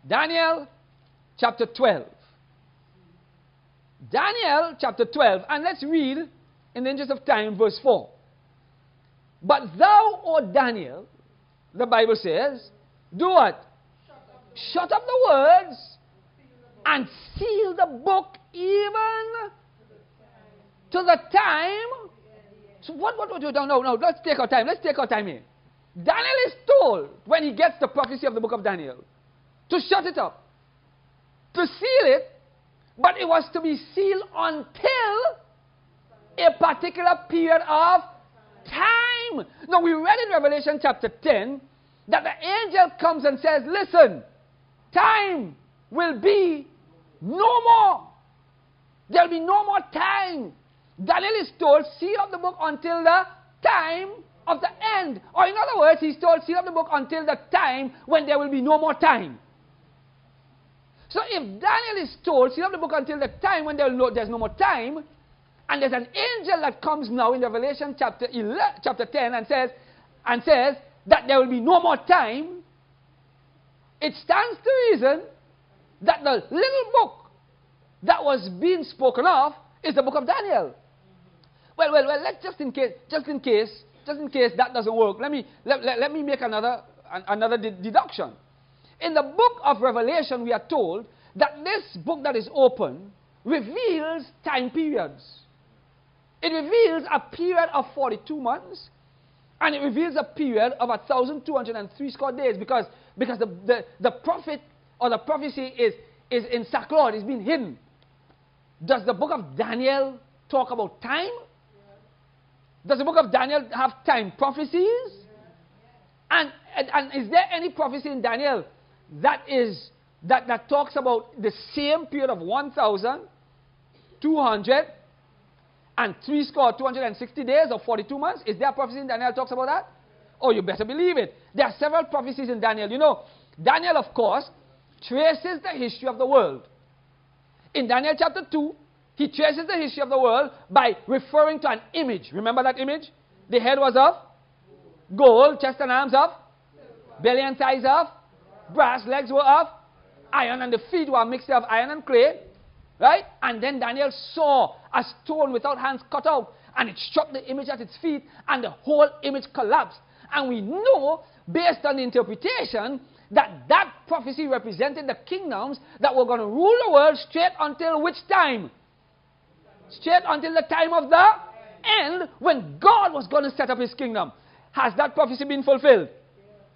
Daniel chapter 12. Daniel chapter 12, and let's read, in the interest of time, verse 4. But thou, O Daniel, the Bible says, do what? Shut up the words and seal the book even to the time. So what you don't know? No, let's take our time. Let's take our time here. Daniel is told, when he gets the prophecy of the book of Daniel, to shut it up, to seal it, but it was to be sealed until a particular period of time. Now, we read in Revelation chapter 10 that the angel comes and says, listen, time will be no more. There will be no more time. Daniel is told, seal up the book until the time of the end. Or in other words, he's told, seal up the book until the time when there will be no more time. So if Daniel is told, seal up the book until the time when there's no more time, and there's an angel that comes now in Revelation chapter 10 and says that there will be no more time, it stands to reason that the little book that was being spoken of is the book of Daniel. Well, let's just in case that doesn't work, let me make another deduction. In the book of Revelation, we are told that this book that is open reveals time periods. It reveals a period of 42 months, and it reveals a period of 1,203 score days, because the prophet or the prophecy is in sackcloth, it's been hidden. Does the book of Daniel talk about time? Does the book of Daniel have time prophecies? And is there any prophecy in Daniel that talks about the same period of 1,260 days or 42 months? Is there a prophecy in Daniel that talks about that? Oh, you better believe it. There are several prophecies in Daniel. You know, Daniel, of course, traces the history of the world. In Daniel chapter 2, he traces the history of the world by referring to an image. Remember that image? The head was of gold, chest and arms of belly and thighs of brass, legs were of iron, and the feet were a mixture of iron and clay. Right? And then Daniel saw a stone without hands cut out, and it struck the image at its feet, and the whole image collapsed. And we know, based on the interpretation, that prophecy represented the kingdoms that were going to rule the world straight until which time? Straight until the time of the end, when God was going to set up his kingdom. Has that prophecy been fulfilled?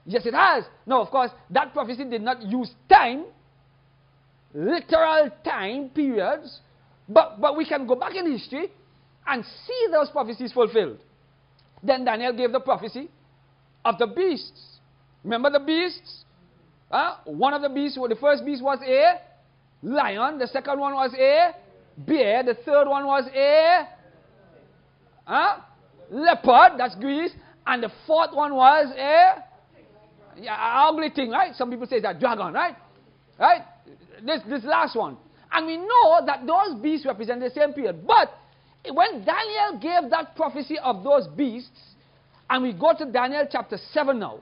Yes, it has. Now, of course, that prophecy did not use time, literal time periods, but we can go back in history and see those prophecies fulfilled. Then Daniel gave the prophecy of the beasts. Remember the beasts? One of the beasts, the first beast was a lion, the second one was a bear, the third one was a leopard, that's Greece, and the fourth one was a ugly thing, right? Some people say it's a dragon, right? Right? This last one. And we know that those beasts represent the same period. But when Daniel gave that prophecy of those beasts, and we go to Daniel chapter 7 now.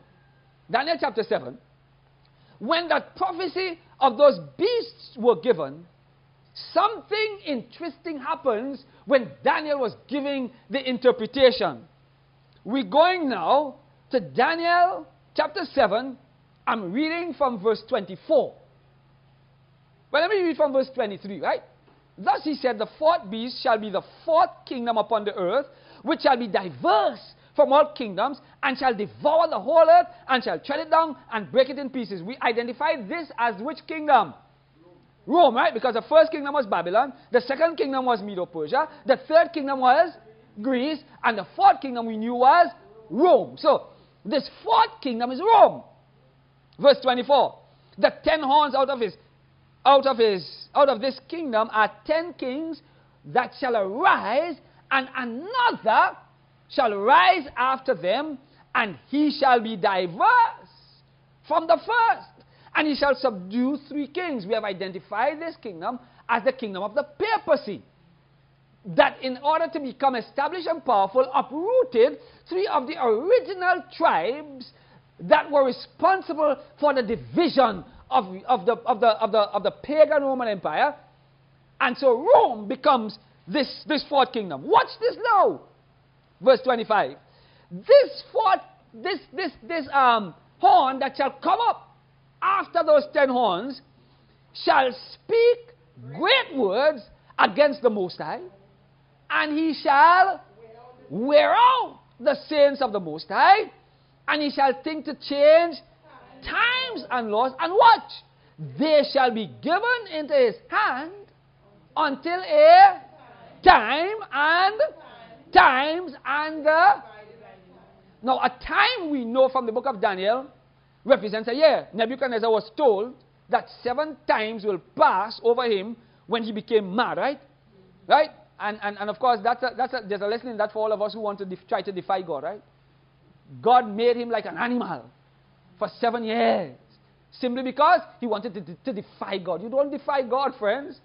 Daniel chapter 7. When that prophecy of those beasts were given, something interesting happens when Daniel was giving the interpretation. We're going now to Daniel chapter 7. I'm reading from verse 24. Well, let me read from verse 23, right? Thus he said, the fourth beast shall be the fourth kingdom upon the earth, which shall be diverse from all kingdoms, and shall devour the whole earth, and shall tread it down, and break it in pieces. We identify this as which kingdom? Rome, right? Because the first kingdom was Babylon, the second kingdom was Medo-Persia, the third kingdom was Greece, and the fourth kingdom we knew was Rome. So, this fourth kingdom is Rome. Verse 24. The 10 horns out of this kingdom are 10 kings that shall arise, and another shall rise after them, and he shall be diverse from the first, and he shall subdue 3 kings. We have identified this kingdom as the kingdom of the papacy, that in order to become established and powerful, uprooted 3 of the original tribes that were responsible for the division of the pagan Roman Empire. And so Rome becomes this fourth kingdom. Watch this now. Verse 25. This horn that shall come up after those 10 horns shall speak great words against the Most High, and he shall wear out the saints of the Most High, and he shall think to change times and laws, and watch, they shall be given into his hand until a times and the... Now, a time we know from the book of Daniel represents a year. Nebuchadnezzar was told that 7 times will pass over him when he became mad, right? Right? And of course, there's a lesson in that for all of us who want to try to defy God, right? God made him like an animal for 7 years. Simply because he wanted to defy God. You don't defy God, friends.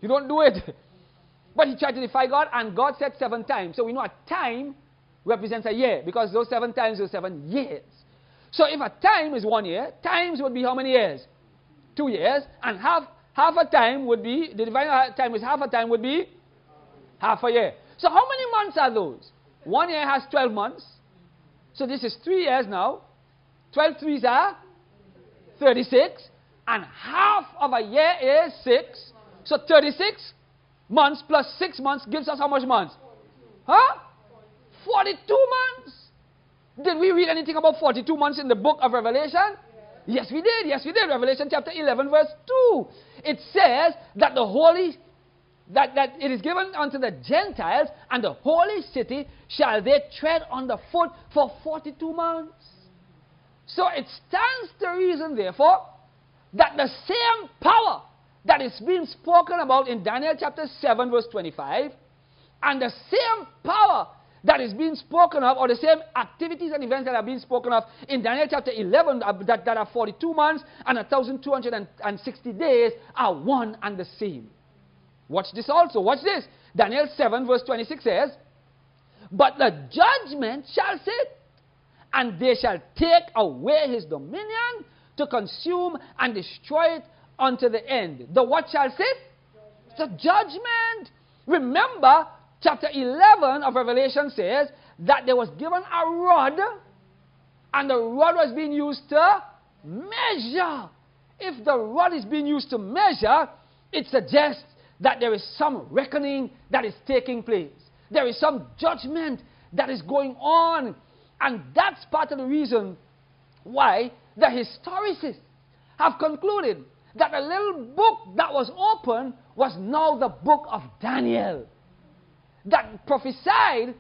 You don't do it. But he tried to defy God, and God said 7 times. So we know a time represents a year, because those 7 times were 7 years. So if a time is 1 year, times would be how many years? 2 years. And half a time would be, the divine time is half a time would be half a year. So how many months are those? 1 year has 12 months. So this is 3 years now. 12 threes are 36. And half of a year is 6. So 36 months plus 6 months gives us how much months? Huh? 42 months. Did we read anything about 42 months in the book of Revelation? Yes, we did. Yes, we did. Revelation chapter 11, verse 2. It says that that it is given unto the Gentiles, and the holy city shall they tread on the foot for 42 months. So it stands to reason, therefore, that the same power that is being spoken about in Daniel chapter 7, verse 25, and the same power that is being spoken of, or the same activities and events that are being spoken of in Daniel chapter 11, that are 42 months and 1,260 days, are one and the same. Watch this also. Watch this. Daniel 7, verse 26 says, but the judgment shall sit, and they shall take away his dominion to consume and destroy it unto the end. The what shall sit? The judgment. Remember, chapter 11 of Revelation says that there was given a rod, and the rod was being used to measure. If the rod is being used to measure, it suggests that there is some reckoning that is taking place. There is some judgment that is going on. And that's part of the reason why the historicists have concluded that the little book that was open was now the book of Daniel, that prophesied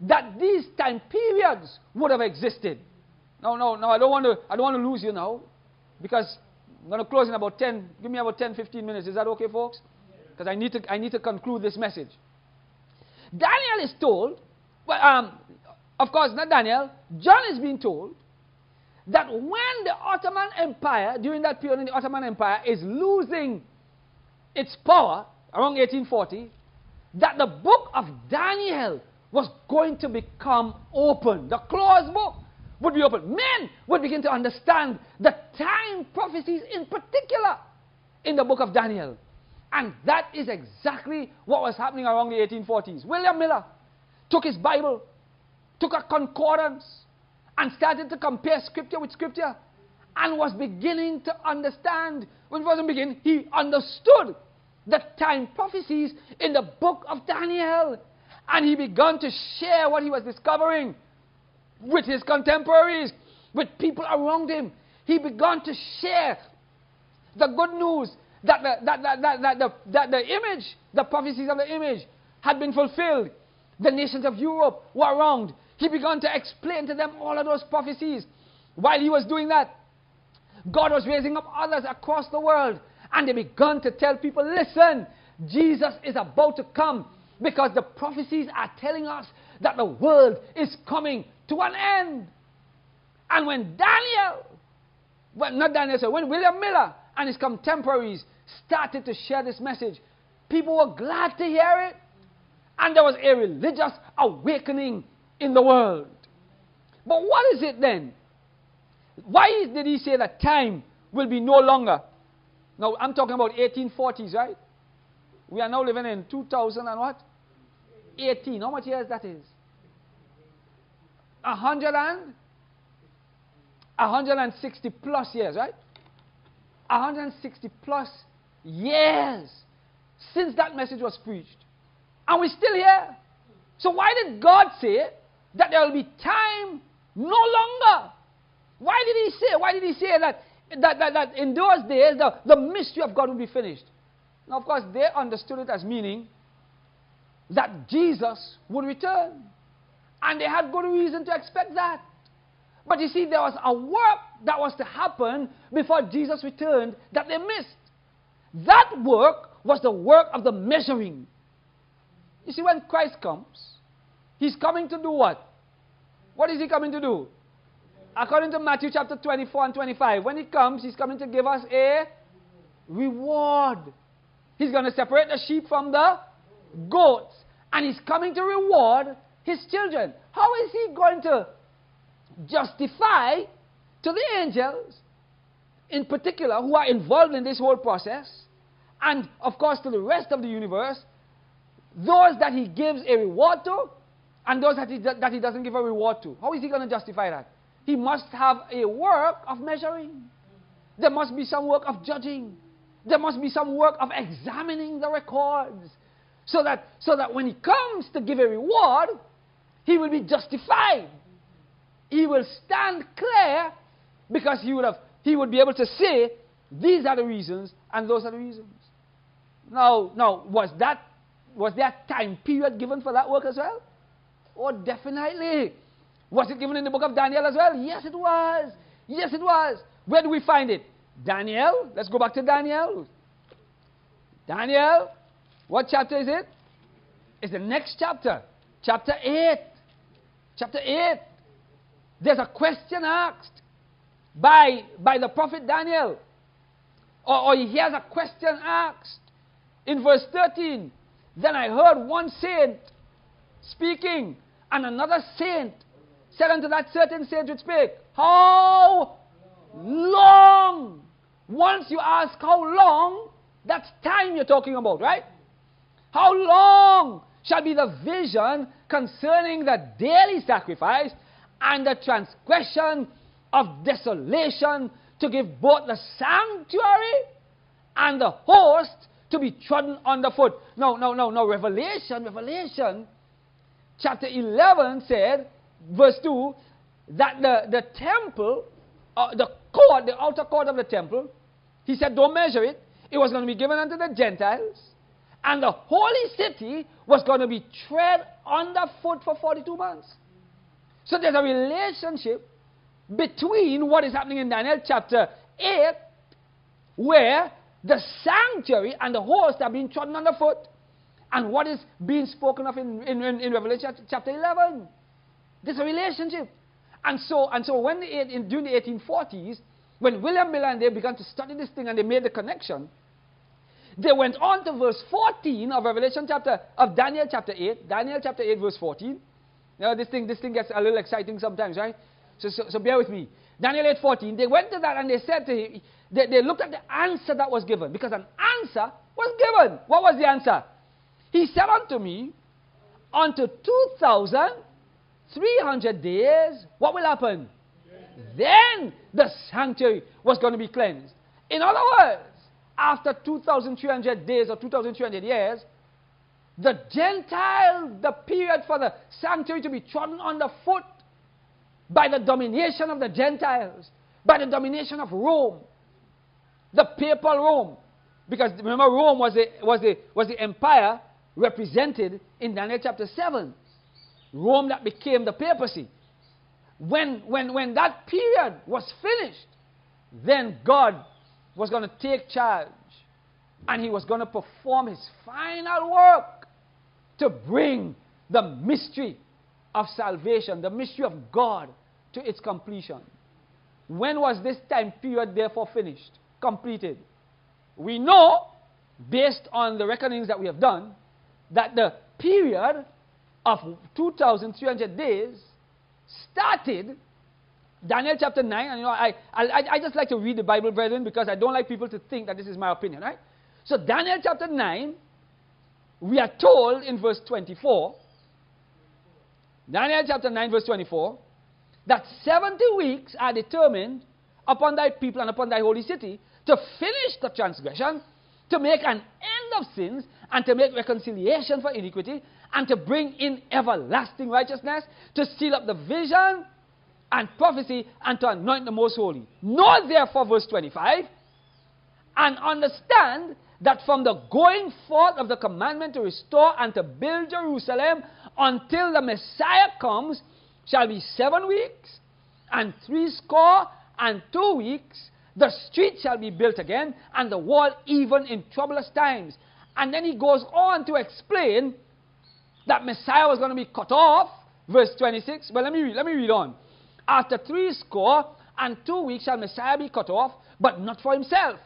that these time periods would have existed. No, I don't want to lose you now, because I'm going to close in about 10, give me about 10, 15 minutes. Is that okay, folks? Because I need to conclude this message. Daniel is told, well, of course, not Daniel, John is being told that when the Ottoman Empire, during that period in the Ottoman Empire, is losing its power, around 1840, that the book of Daniel was going to become open. The closed book would be open. Men would begin to understand the time prophecies in particular in the book of Daniel. And that is exactly what was happening around the 1840s. William Miller took his Bible, took a concordance, and started to compare scripture with scripture, and was beginning to understand. When he wasn't beginning, he understood the time prophecies in the book of Daniel. And he began to share what he was discovering with his contemporaries, with people around him. He began to share the good news that the image, the prophecies of the image had been fulfilled. The nations of Europe were around. He began to explain to them all of those prophecies. While he was doing that, God was raising up others across the world. And they began to tell people, listen, Jesus is about to come, because the prophecies are telling us that the world is coming to an end. And when when William Miller and his contemporaries started to share this message, people were glad to hear it. And there was a religious awakening in the world. But what is it then? Why did he say that time will be no longer. Now, I'm talking about 1840s, right? We are now living in 2000 and what? 18. How much years that is? 160 plus years, right? 160 plus years since that message was preached. And we're still here. So why did God say that there will be time no longer? Why did he say that in those days the mystery of God will be finished? Now, of course, they understood it as meaning that Jesus would return. And they had good reason to expect that. But you see, there was a work that was to happen before Jesus returned that they missed. That work was the work of the measuring. You see, when Christ comes, he's coming to do what? What is he coming to do? According to Matthew chapter 24 and 25, when he comes, he's coming to give us a reward. He's going to separate the sheep from the goats. And he's coming to reward his children. How is he going to justify to the angels, in particular, who are involved in this whole process, and of course to the rest of the universe, those that he gives a reward to, and those that he doesn't give a reward to? How is he going to justify that? He must have a work of measuring. There must be some work of judging. There must be some work of examining the records, so that when he comes to give a reward, he will be justified. He will stand clear, because he would be able to say, these are the reasons and those are the reasons. Now was there a time period given for that work as well? Oh, definitely. Was it given in the book of Daniel as well? Yes, it was. Yes, it was. Where do we find it? Daniel. Let's go back to Daniel. Daniel. What chapter is it? It's the next chapter. Chapter 8. Chapter 8. There's a question asked by the prophet Daniel. Or he hears a question asked. In verse 13, then I heard one saint speaking, and another saint said unto that certain saint which spake, how long? Once you ask how long, that's time you're talking about, right? How long shall be the vision concerning the daily sacrifice and the transgression of desolation, to give both the sanctuary and the host to be trodden underfoot? No. Revelation chapter 11 said, verse 2, that the temple, the outer court of the temple, he said, don't measure it. It was going to be given unto the Gentiles. And the holy city was going to be tread underfoot for 42 months. So there's a relationship between what is happening in Daniel chapter 8, where the sanctuary and the host are being trodden underfoot, and what is being spoken of in Revelation chapter 11. There's a relationship. And so when during the 1840s, when William Miller and they began to study this thing and they made the connection, they went on to verse 14 of Daniel chapter 8. Daniel chapter 8 verse 14. Now this thing gets a little exciting sometimes, right? So bear with me. Daniel 8:14. They went to that and they said to him, they looked at the answer that was given, because an answer was given. What was the answer? He said unto me, unto 2,300 days, what will happen? Then the sanctuary was going to be cleansed. In other words, after 2,300 days or 2,300 years, the period for the sanctuary to be trodden underfoot by the domination of the Gentiles, by the domination of Rome, the papal Rome. Because remember, Rome was the empire represented in Daniel chapter 7. Rome that became the papacy. When that period was finished, then God was going to take charge, and he was going to perform his final work to bring the mystery of salvation, the mystery of God, to its completion. When was this time period therefore finished, completed? We know, based on the reckonings that we have done, that the period of 2,300 days started Daniel chapter 9, and I just like to read the Bible, brethren, because I don't like people to think that this is my opinion, right? So Daniel chapter 9, we are told in verse 24, Daniel chapter 9 verse 24, that 70 weeks are determined upon thy people and upon thy holy city to finish the transgression, to make an end of sins, and to make reconciliation for iniquity, and to bring in everlasting righteousness, to seal up the vision and prophecy, and to anoint the most holy. Know therefore, verse 25, and understand that from the going forth of the commandment to restore and to build Jerusalem until the Messiah comes shall be 7 weeks, and 62 weeks. The street shall be built again, and the wall even in troublous times. And then he goes on to explain that Messiah was going to be cut off. Verse 26. Well, let me read on. After 62 weeks shall Messiah be cut off, but not for himself.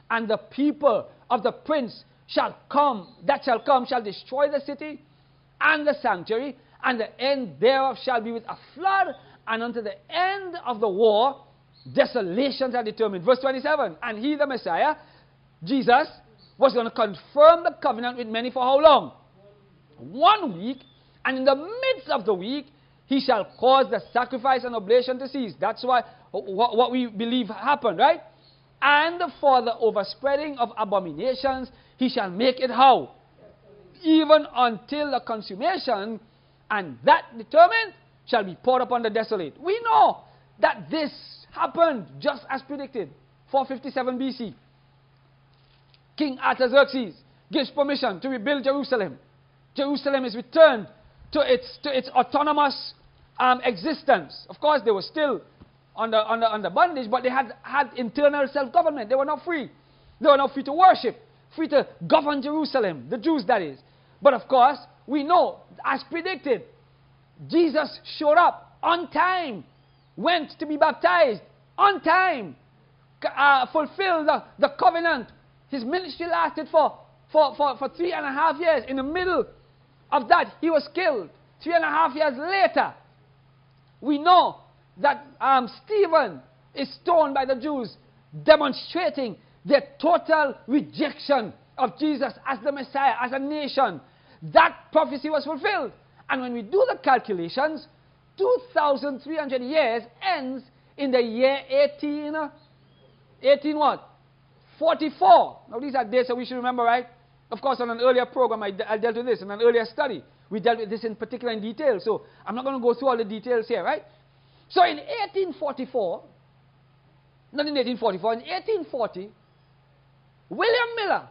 And the people of the prince shall come shall destroy the city and the sanctuary, and the end thereof shall be with a flood, and unto the end of the war desolations are determined. Verse 27, and he, the Messiah, Jesus, was going to confirm the covenant with many for how long? 1 week, and in the midst of the week, he shall cause the sacrifice and oblation to cease. That's what we believe happened, right? And for the overspreading of abominations, he shall make it how? Even until the consummation, and that determined shall be poured upon the desolate. We know that this happened just as predicted. 457 BC. King Artaxerxes gives permission to rebuild Jerusalem. Jerusalem is returned to its autonomous existence. Of course, they were still under bondage, but they had internal self-government. They were not free. They were not free to worship, free to govern Jerusalem, the Jews that is. But of course, we know, as predicted, Jesus showed up on time, went to be baptized on time, fulfilled the covenant. His ministry lasted for 3.5 years. In the middle of that, he was killed. 3.5 years later, we know that Stephen is stoned by the Jews, demonstrating their total rejection of Jesus as the Messiah, as a nation. That prophecy was fulfilled. And when we do the calculations, 2,300 years ends in the year 18 what? 44. Now these are dates that we should remember, right? Of course, on an earlier program, I dealt with this. In an earlier study, we dealt with this in particular in detail. So I'm not going to go through all the details here, right? So in 1844, not in 1844, in 1840, William Miller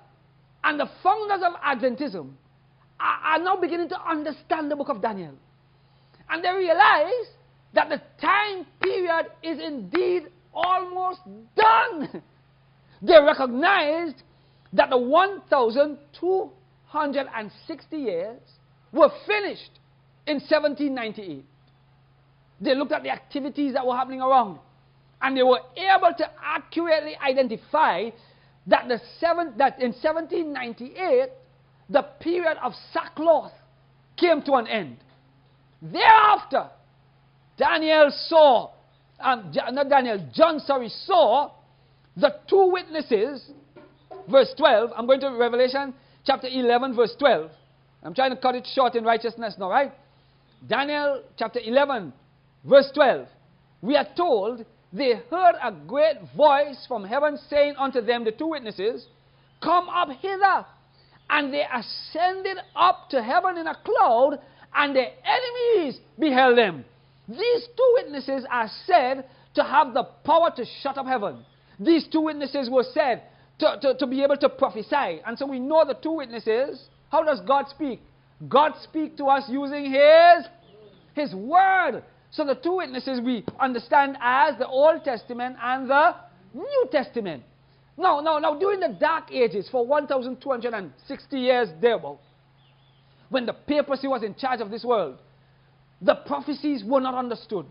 and the founders of Adventism are now beginning to understand the book of Daniel. And they realize that the time period is indeed almost done. They recognized that the 1,260 years were finished in 1798. They looked at the activities that were happening around, and they were able to accurately identify that in 1798, the period of sackcloth came to an end. Thereafter, John saw the two witnesses, verse 12. I'm going to Revelation chapter 11, verse 12. I'm trying to cut it short in righteousness now, right? Daniel chapter 11, verse 12. We are told they heard a great voice from heaven saying unto them, the two witnesses, come up hither. And they ascended up to heaven in a cloud, and their enemies beheld them. These two witnesses are said to have the power to shut up heaven. These two witnesses were said to be able to prophesy. And so we know the two witnesses. How does God speak? God speaks to us using His Word. So the two witnesses we understand as the Old Testament and the New Testament. Now, during the Dark Ages, for 1,260 years thereabout, when the papacy was in charge of this world, the prophecies were not understood.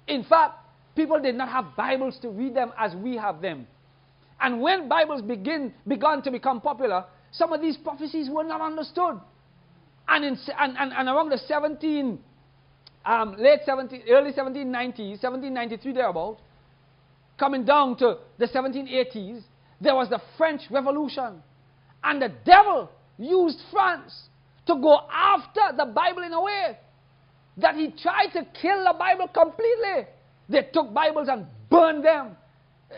In fact, people did not have Bibles to read them as we have them. And when Bibles began to become popular, some of these prophecies were not understood. And around the early 1790s, 1793 thereabout, coming down to the 1780s, there was the French Revolution. And the devil used France to go after the Bible in a way that he tried to kill the Bible completely. They took Bibles and burned them.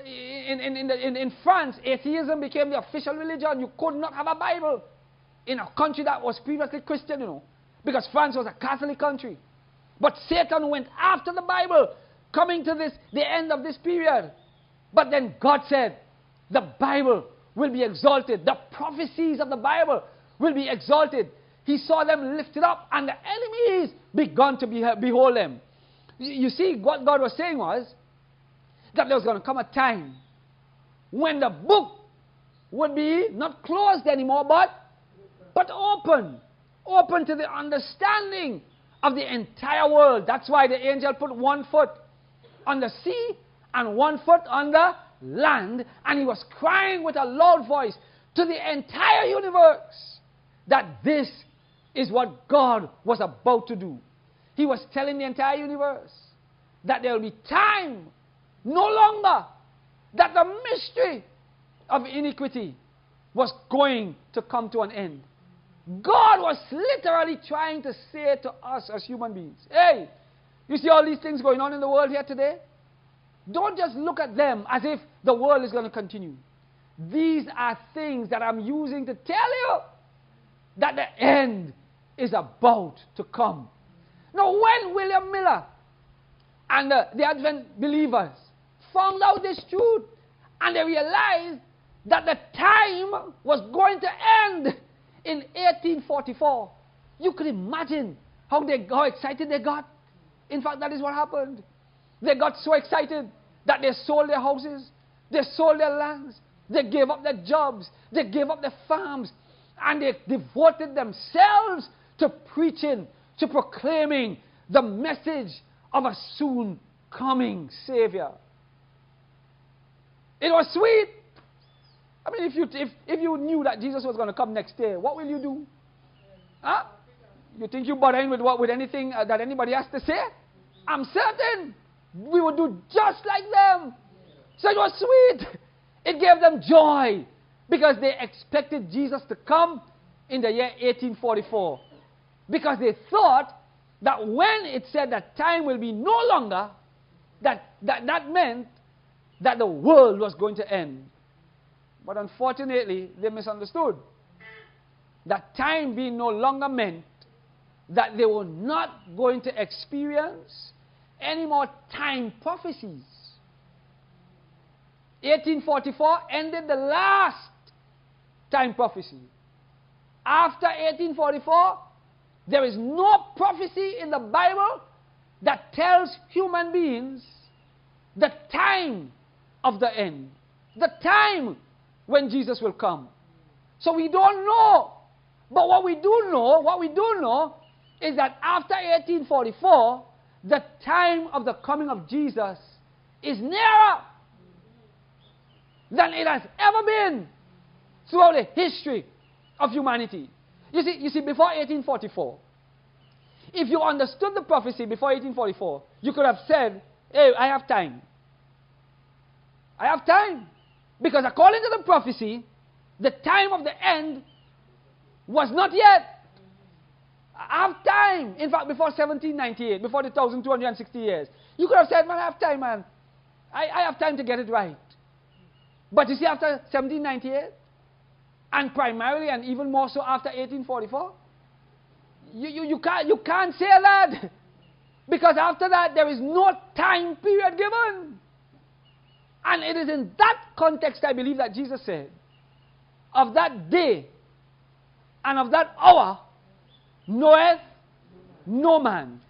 In France, atheism became the official religion. You could not have a Bible in a country that was previously Christian, because France was a Catholic country. But Satan went after the Bible, coming to the end of this period. But then God said, the Bible will be exalted. The prophecies of the Bible will be exalted. He saw them lifted up, and the enemies begun to behold them. You see, what God was saying was that there was going to come a time when the book would be not closed anymore, but open. Open to the understanding of the entire world. That's why the angel put one foot on the sea and one foot on the land, and he was crying with a loud voice to the entire universe that this is what God was about to do. He was telling the entire universe that there will be time no longer that the mystery of iniquity was going to come to an end. God was literally trying to say to us as human beings, hey, you see all these things going on in the world here today? Don't just look at them as if the world is going to continue. These are things that I'm using to tell you that the end is about to come. Now, when William Miller and the Advent believers found out this truth, and they realized that the time was going to end in 1844, you could imagine how excited they got. In fact, that is what happened. They got so excited that they sold their houses, they sold their lands, they gave up their jobs, they gave up their farms, and they devoted themselves to preaching, to proclaiming the message of a soon coming Savior. It was sweet. I mean, if you knew that Jesus was going to come next day, what will you do? Huh? You think you're bothering with anything that anybody has to say? I'm certain we would do just like them. So it was sweet. It gave them joy because they expected Jesus to come in the year 1844. Because they thought that when it said that time will be no longer, that meant that the world was going to end. But unfortunately, they misunderstood. That time being no longer meant that they were not going to experience any more time prophecies. 1844 ended the last time prophecy. After 1844, there is no prophecy in the Bible that tells human beings the time of the end, the time when Jesus will come. So we don't know. But what we do know is that after 1844, the time of the coming of Jesus is nearer than it has ever been throughout the history of humanity. You see, before 1844, if you understood the prophecy before 1844, you could have said, hey, I have time. I have time. Because according to the prophecy, the time of the end was not yet. I have time. In fact, before 1798, before the 1260 years, you could have said, man, I have time, man. I have time to get it right. But you see, after 1798, and primarily and even more so after 1844, you can't say that. Because after that, there is no time period given. And it is in that context, I believe, that Jesus said, of that day and of that hour knoweth no man.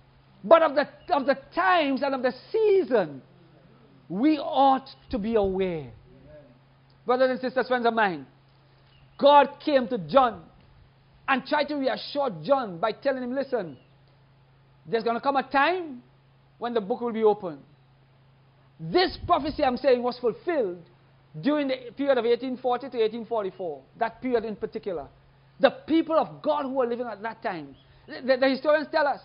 But of the times and of the season, we ought to be aware. Brothers and sisters, friends of mine, God came to John and tried to reassure John by telling him, listen, there's going to come a time when the book will be opened. This prophecy I'm saying was fulfilled during the period of 1840 to 1844, that period in particular. The people of God who were living at that time, the historians tell us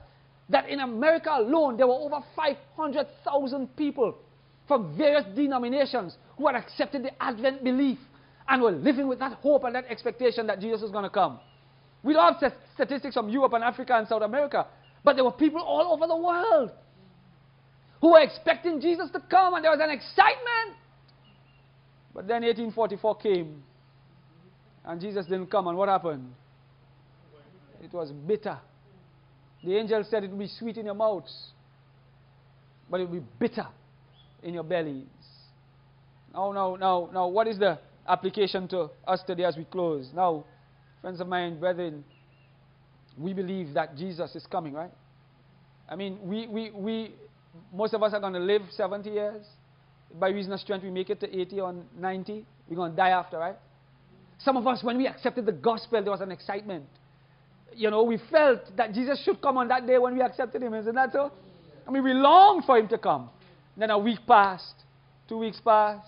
that in America alone, there were over 500,000 people from various denominations who had accepted the Advent belief and were living with that hope and that expectation that Jesus was going to come. We don't have statistics from Europe and Africa and South America, but there were people all over the world who were expecting Jesus to come, and there was an excitement. But then 1844 came, and Jesus didn't come, and what happened? It was bitter. The angel said it would be sweet in your mouths, but it would be bitter in your bellies. Now, what is the application to us today as we close? Now, friends of mine, brethren, we believe that Jesus is coming, right? I mean, most of us are going to live 70 years. By reason of strength, we make it to 80 or 90. We're going to die after, right? Some of us, when we accepted the gospel, there was an excitement. You know, we felt that Jesus should come on that day when we accepted him. Isn't that so? I mean, we longed for him to come. Then a week passed, 2 weeks passed.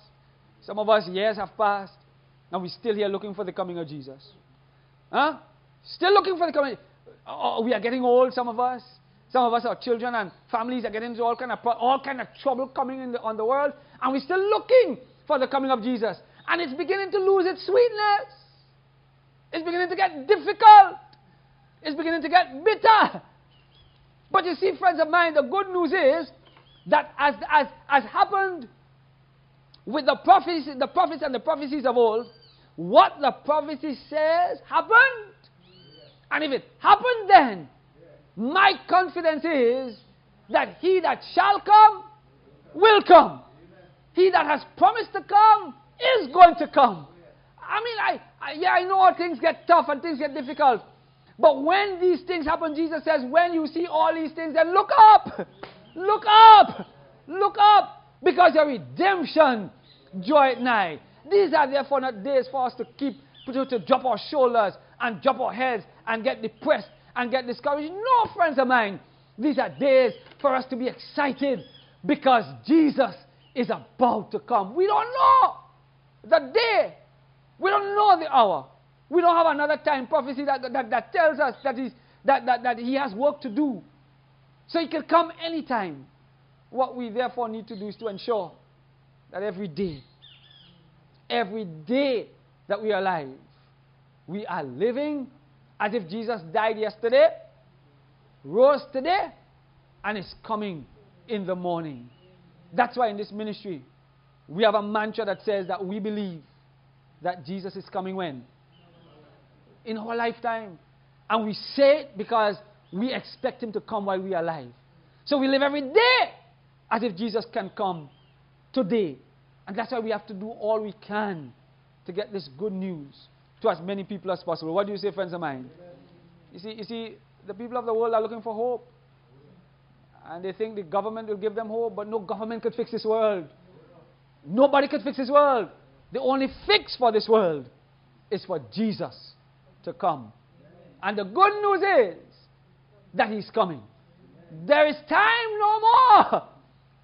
Some of us, years have passed. And we're still here looking for the coming of Jesus. Huh? Still looking for the coming. Oh, we are getting old, some of us. Some of us, our children and families are getting into all kind of trouble coming on the world. And we're still looking for the coming of Jesus. And it's beginning to lose its sweetness. It's beginning to get difficult. It's beginning to get bitter. But you see, friends of mine, the good news is that as happened with the prophets and the prophecies of old, what the prophecy says happened. And if it happened then, my confidence is that he that shall come will come. He that has promised to come is going to come. I mean, I know things get tough and things get difficult. But when these things happen, Jesus says, when you see all these things, then look up. Look up. Look up. Because your redemption draweth nigh. These are therefore not days for us to drop our shoulders and drop our heads and get depressed and get discouraged. No, friends of mine. These are days for us to be excited because Jesus is about to come. We don't know the day. We don't know the hour. We don't have another time prophecy that tells us that he has work to do. So he can come anytime. What we therefore need to do is to ensure that every day that we are alive, we are living as if Jesus died yesterday, rose today, and is coming in the morning. That's why in this ministry, we have a mantra that says that we believe that Jesus is coming when? In our lifetime. And we say it because we expect him to come while we are alive. So we live every day as if Jesus can come today. And that's why we have to do all we can to get this good news to as many people as possible. What do you say, friends of mine? You see, the people of the world are looking for hope. And they think the government will give them hope, but no government could fix this world. Nobody could fix this world. The only fix for this world is for Jesus to come. And the good news is that he's coming. There is time no more.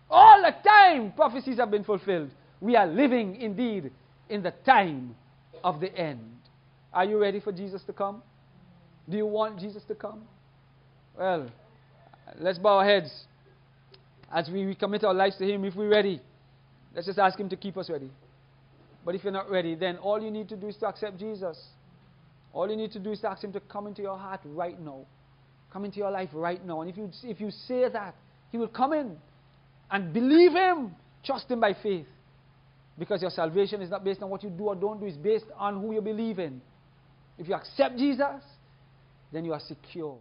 All the time prophecies have been fulfilled. We are living indeed in the time of the end. Are you ready for Jesus to come? Do you want Jesus to come? Well, let's bow our heads as we commit our lives to him. If we're ready, let's just ask him to keep us ready. But if you're not ready, then all you need to do is to accept Jesus. All you need to do is to ask him to come into your heart right now. Come into your life right now. And if you say that, he will come in. And believe him. Trust him by faith. Because your salvation is not based on what you do or don't do. It's based on who you believe in. If you accept Jesus, then you are secure.